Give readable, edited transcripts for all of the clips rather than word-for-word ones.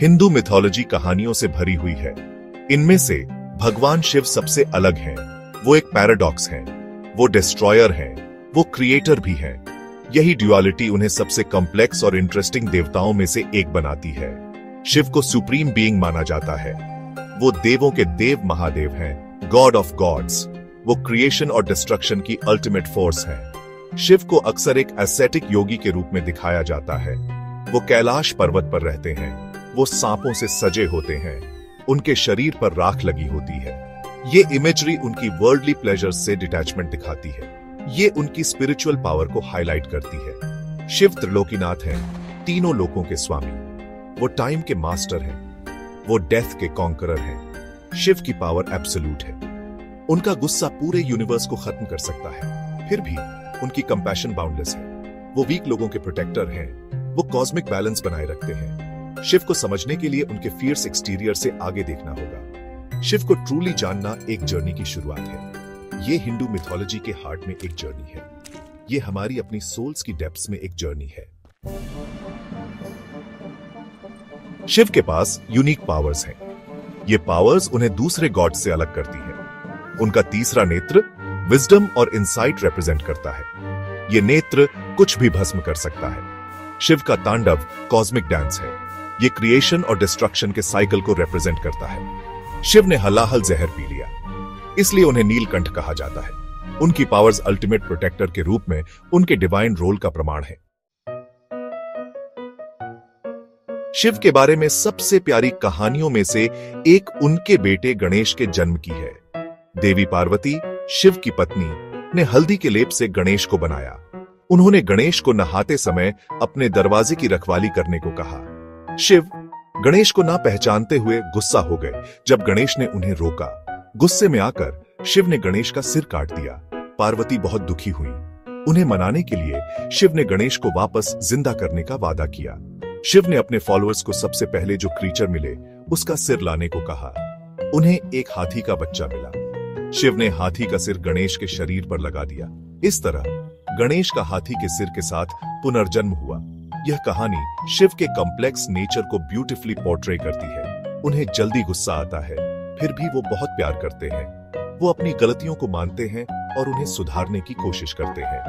Hindu mythology कहानियों से भरी हुई है। इनमें से भगवान शिव सबसे अलग हैं। वो एक पैराडॉक्स हैं, वो डिस्ट्रॉयर हैं, वो क्रिएटर भी हैं। यही ड्युअलिटी उन्हें सबसे कॉम्प्लेक्स और इंटरेस्टिंग देवताओं में से एक बनाती है। शिव को सुप्रीम बीइंग माना जाता है। वो देवों के देव महादेव हैं, गॉड ऑफ गॉड्स। वो क्रिएशन और डिस्ट्रक्शन की अल्टीमेट फोर्स है। शिव को अक्सर एक एस्थेटिक योगी के रूप में दिखाया जाता है। वो कैलाश पर्वत पर रहते हैं। वो सांपों से सजे होते हैं। उनके शरीर पर राख लगी होती है। ये इमेजरी उनकी वर्ल्डली प्लेजर्स से डिटैचमेंट दिखाती है। ये उनकी स्पिरिचुअल पावर को हाईलाइट करती है। शिव त्रिलोकीनाथ हैं, तीनों लोकों के स्वामी। वो टाइम के मास्टर हैं। वो डेथ के कॉन्करर हैं। शिव की पावर एब्सोल्यूट है। उनका गुस्सा पूरे यूनिवर्स को खत्म कर सकता है। फिर भी उनकी कंपैशन बाउंडलेस है। वो वीक लोगों के प्रोटेक्टर हैं। वो कॉस्मिक बैलेंस बनाए रखते हैं। शिव को समझने के लिए उनके फियर्स एक्सटीरियर से आगे देखना होगा। शिव को ट्रूली जानना एक जर्नी की शुरुआत है। ये हिंदू मिथोलॉजी के हार्ट में एक जर्नी है। ये हमारी अपनी सोल्स की डेप्थ्स में एक जर्नी है। शिव के पास यूनिक पावर्स हैं। ये पावर्स उन्हें दूसरे गॉड से अलग करती है। उनका तीसरा नेत्र विजडम और इंसाइट रिप्रेजेंट करता है। ये नेत्र कुछ भी भस्म कर सकता है। शिव का तांडव कॉस्मिक डांस है। ये क्रिएशन और डिस्ट्रक्शन के साइकिल को रिप्रेजेंट करता है। शिव ने हलाहल जहर पी लिया, इसलिए उन्हें नीलकंठ कहा जाता है। उनकी पावर्स अल्टीमेट प्रोटेक्टर के रूप में उनके डिवाइन रोल का प्रमाण है। शिव के बारे में सबसे प्यारी कहानियों में से एक उनके बेटे गणेश के जन्म की है। देवी पार्वती, शिव की पत्नी, ने हल्दी के लेप से गणेश को बनाया। उन्होंने गणेश को नहाते समय अपने दरवाजे की रखवाली करने को कहा। शिव गणेश को ना पहचानते हुए गुस्सा हो गए जब गणेश ने उन्हें रोका। गुस्से में आकर शिव ने गणेश का सिर काट दिया। पार्वती बहुत दुखी हुई। उन्हें मनाने के लिए शिव ने गणेश को वापस जिंदा करने का वादा किया। शिव ने अपने फॉलोअर्स को सबसे पहले जो क्रीचर मिले उसका सिर लाने को कहा। उन्हें एक हाथी का बच्चा मिला। शिव ने हाथी का सिर गणेश के शरीर पर लगा दिया। इस तरह गणेश का हाथी के सिर के साथ पुनर्जन्म हुआ। यह कहानी शिव के कॉम्प्लेक्स नेचर को ब्यूटीफुली पोर्ट्रे करती है। उन्हें जल्दी गुस्सा आता है, फिर भी वो बहुत प्यार करते हैं। वो अपनी गलतियों को मानते हैं और उन्हें सुधारने की कोशिश करते हैं।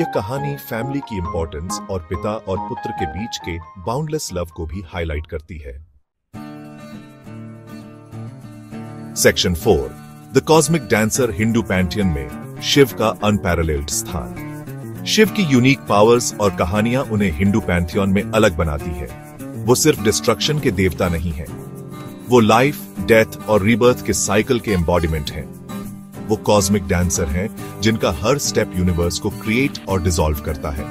यह कहानी फैमिली की इंपॉर्टेंस और पिता और पुत्र के बीच के बाउंडलेस लव को भी हाईलाइट करती है। Section 4, the cosmic dancer Hindu Pantheon में शिव का अनपैरेलल्ड स्थान। शिव की यूनिक पावर्स और कहानियां उन्हें हिंदू पैंथियन में अलग बनाती है। वो सिर्फ डिस्ट्रक्शन के देवता नहीं हैं। वो लाइफ, डेथ और रीबर्थ के साइकिल के एम्बॉडीमेंट हैं। वो कॉस्मिक डांसर हैं जिनका हर स्टेप यूनिवर्स को क्रिएट और डिसॉल्व करता है।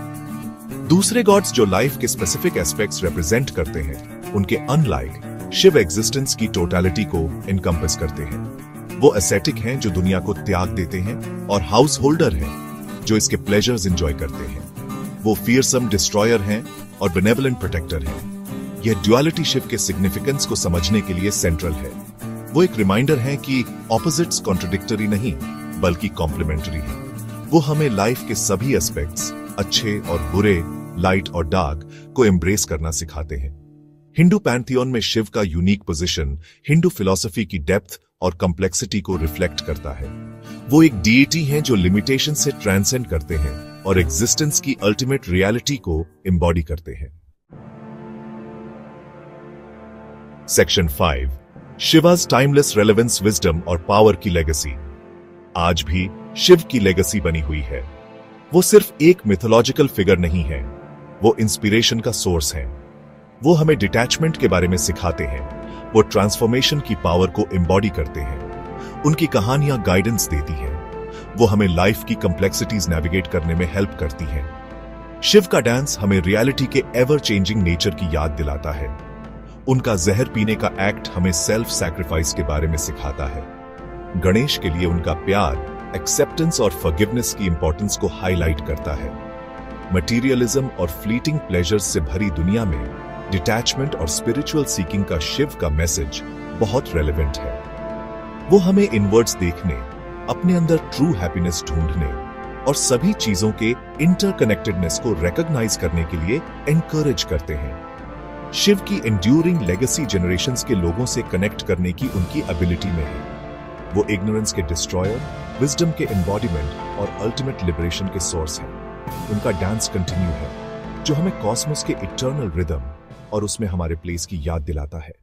दूसरे गॉड्स जो लाइफ के स्पेसिफिक एस्पेक्ट्स रिप्रेजेंट करते हैं, उनके अनलाइक शिव एग्जिस्टेंस की टोटलिटी को इनकम्पस करते हैं। वो एसेटिक हैं जो दुनिया को त्याग देते हैं और हाउस होल्डर हैं जो इसके प्लेजर्स एंजॉय करते हैं। वो फियरसम डिस्ट्रॉयर हैं और बेनेवलेंट प्रोटेक्टर हैं। यह ड्युअलिटी शिव के सिग्निफिकेंस को समझने के लिए सेंट्रल है। वो एक रिमाइंडर है कि ऑपोजिट्स कॉन्ट्रडिक्टरी नहीं बल्कि कॉम्प्लीमेंट्री है। वो हमें लाइफ के सभी एस्पेक्ट्स, अच्छे और बुरे, लाइट और डार्क, को एम्ब्रेस करना सिखाते हैं। हिंदू पैंथियन में शिव का यूनिक पोजीशन हिंदू फिलॉसफी की डेप्थ और कॉम्प्लेक्सिटी को रिफ्लेक्ट करता है। वो एक डीइटी हैं जो लिमिटेशन से ट्रांसेंड करते हैं और एग्जिस्टेंस की अल्टीमेट रियलिटी को एम्बॉडी करते हैं। Section 5, Shiva's timeless relevance, wisdom और पावर की लेगेसी। आज भी शिव की लेगेसी बनी हुई है। वो सिर्फ एक मिथोलॉजिकल फिगर नहीं है, वो इंस्पिरेशन का सोर्स है। वो हमें डिटैचमेंट के बारे में सिखाते हैं। वो ट्रांसफॉर्मेशन की पावर को एम्बॉडी करते हैं। उनकी कहानियां गाइडेंस देती हैं। वो हमें लाइफ की कॉम्प्लेक्सिटीज नेविगेट करने में हेल्प करती हैं। शिव का डांस हमें रियलिटी के एवर चेंजिंग नेचर की याद दिलाता है। उनका जहर पीने का एक्ट हमें सेल्फ सैक्रिफाइस के बारे में सिखाता है। गणेश के लिए उनका प्यार, एक्सेप्टेंस और फॉरगिवनेस की इंपॉर्टेंस को हाईलाइट करता है। मटीरियलिज्म और फ्लीटिंग प्लेजर्स से भरी दुनिया में डिटैचमेंट और स्पिरिचुअल सीकिंग का शिव का मैसेज बहुत रेलेवेंट है। वो हमें इनवर्ड्स देखने, अपने अंदर ट्रू हैप्पीनेस ढूंढने और सभी चीजों के इंटरकनेक्टेडनेस को रिकॉग्नाइज करने के लिए एनकरेज करते हैं। शिव की एंड्यूरिंग लेगेसी जनरेशंस के लोगों से कनेक्ट करने की उनकी एबिलिटी में है। वो इग्नोरेंस के डिस्ट्रॉयर, विजडम के एम्बॉडीमेंट और अल्टीमेट लिबरेशन के सोर्स हैं। उनका डांस कंटिन्यू है, जो हमें कॉस्मोस के इटर्नल रिदम और उसमें हमारे प्लेस की याद दिलाता है।